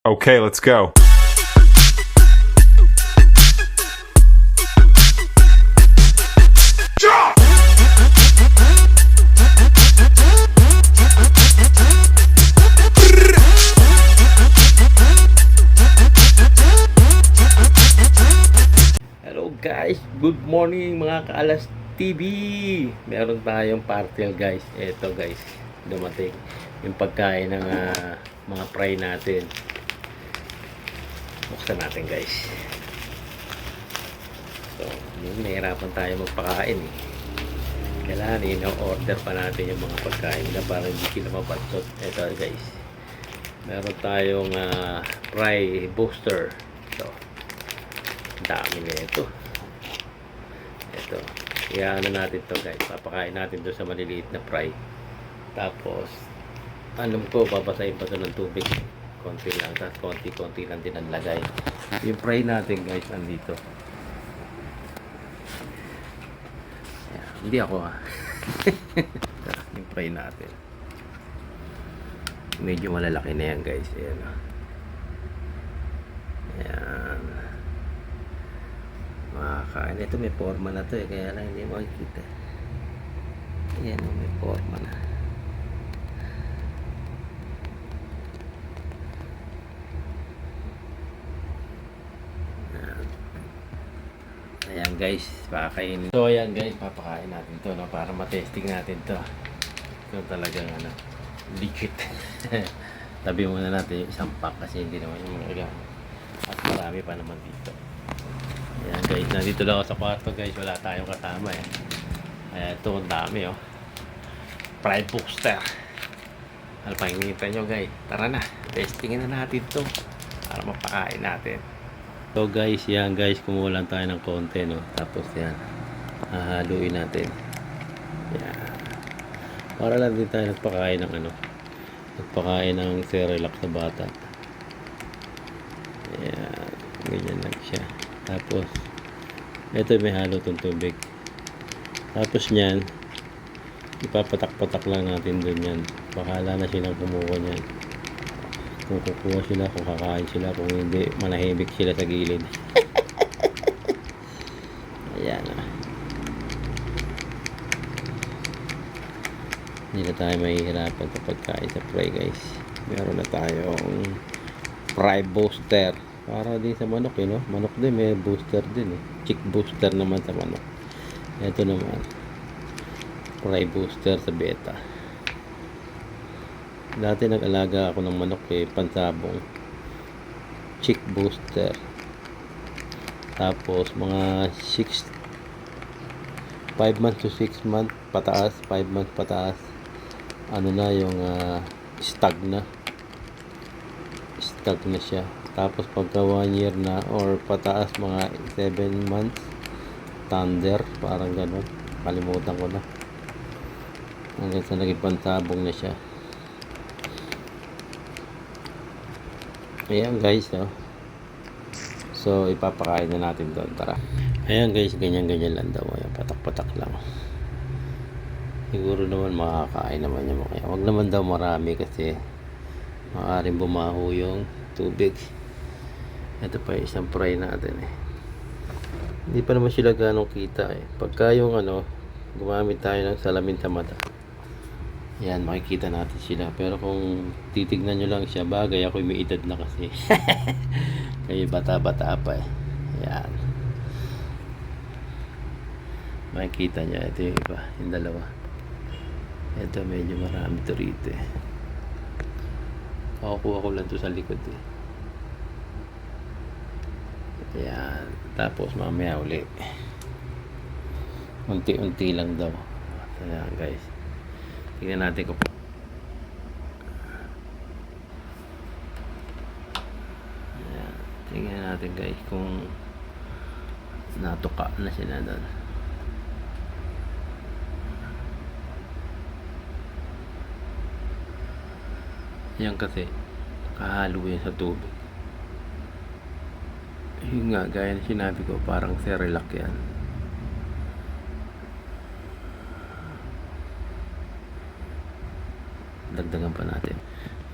Okay, let's go. Hello guys, good morning mga Kaalas TV. Meron tayong parcel guys. Ito guys, dumating yung pagkain ng mga fry natin. Buksan natin guys. So, nahirapan tayo magpakain eh. Kailangan ino-order pa natin yung mga pagkain na para hindi sila mapatsot. Ito guys, meron tayong fry booster. So, dami na ito. Ito, iyaano natin to guys, papakain natin doon sa maliliit na fry. Tapos alam ko babasahin pa ito ng tubig konti lang, tapos konti lang din ang lagay. Yung fry natin guys andito. Ayan, hindi ako yung fry natin medyo malalaki na yan guys. Ayan, ayan, makakain. Ito may forma na to eh, kaya lang hindi makikita. Ayan, may forma na. Ayan guys, pakakain. So ayan guys, papakain natin to, no, para matesting natin to. So talagang legit. Tabi muna natin yung isang pack kasi hindi naman yung mga at marami pa naman dito. Ayan guys, nandito lang ako sa kwarto guys, wala tayong kasama eh. Ayan, ito ang dami oh. Fry booster. Ano pa hinihintay nyo guys? Tara na, testingin na natin to para mapakain natin. So guys, yan guys, kumuha lang tayo ng konti, no? Tapos yan, hahaluin natin. Yan. Para lang din tayo nagpakain ng nagpakain ng Cerelac sa bata. Yan, ganyan lang siya. Tapos ito may halo tong tubig. Tapos nyan, ipapatak-patak lang natin dun yan. Bahala na silang kumuha nyan. Kung kukuha sila, kung kakain sila, kung hindi, manahimik sila sa gilid. Ayan hindi na tayo mahihirapan sa pagkain sa fry guys. Meron na tayong fry booster para din sa manok no? Manok din may booster din chick booster naman sa manok. Ito naman fry booster sa beta. Dati nag-alaga ako ng manok pansabong chick booster. Tapos mga 5 months to 6 months pataas, 5 months pataas na yung stag na siya. Tapos pagka 1 year na or pataas mga 7 months thunder, parang gano'n, kalimutan ko na, hanggang sa naging pansabong na siya. Ayan guys, no? So ipapakain na natin doon, tara. Ayan guys, ganyan lang daw. Ayan, patak-patak lang. Siguro naman makakain naman yung mga. Huwag naman daw marami kasi maaaring bumaho yung tubig. Ito pa yung isang fry natin Hindi pa naman sila ganong kita Pagka yung gumamit tayo ng salamin sa mata, yan, makikita natin sila. Pero kung titignan nyo lang siya, bagay ako may edad na kasi. Kayo bata-bata pa Yan. Makikita nyo, ito yung iba, yung dalawa. Ito medyo marami to rito Kakukuha ko lang to sa likod Yan. Tapos mamaya uli. Unti-unti lang daw. Ayan guys. Tingnan natin kung ayan, tingnan natin guys kung natuka na sila doon. Yan kasi kahalo yan sa tubig. Yun nga, gaya na sinabi ko, parang Cerelac yan. Dagdagan pa natin.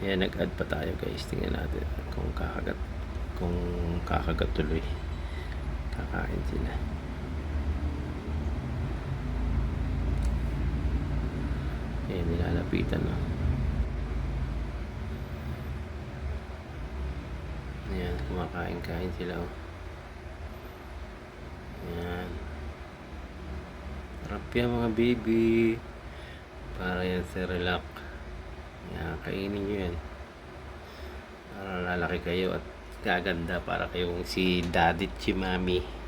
Ayan, nag-add pa tayo guys. Tingnan natin kung kung kakagat tuloy. Kakain sila. Ayan, nilalapitan, no? Ayan, kumakain-kain sila, oh. Ayan. Sarap yan, mga baby. Para yan sa relax. Ayan, kainin nyo yan. Para lalaki kayo at gaganda para kayong si daddy at si mami.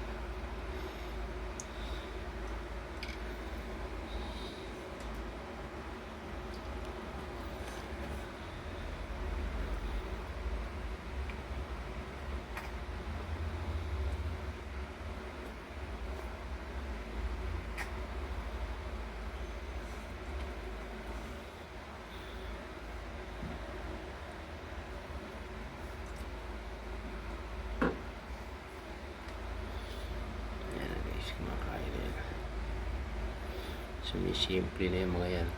Kumakain na yan. Sumisimple na yung mga yan.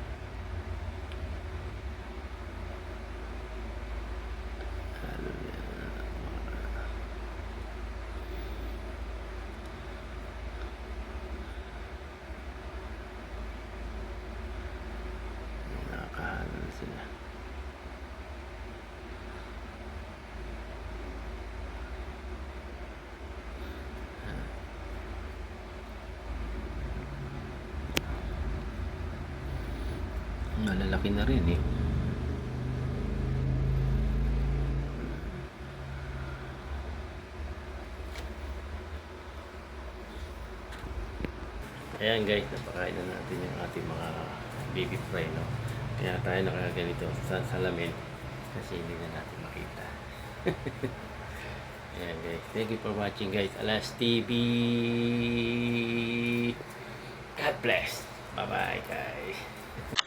Ano na, nakakaano na sila. Malalaki na rin, eh. Ayan guys, napakain na natin yung ating mga baby fry, no? Kaya tayo nakaganito sa salamin kasi hindi na natin makita. Ayan guys, thank you for watching guys. Alas TV. God bless. Bye bye guys.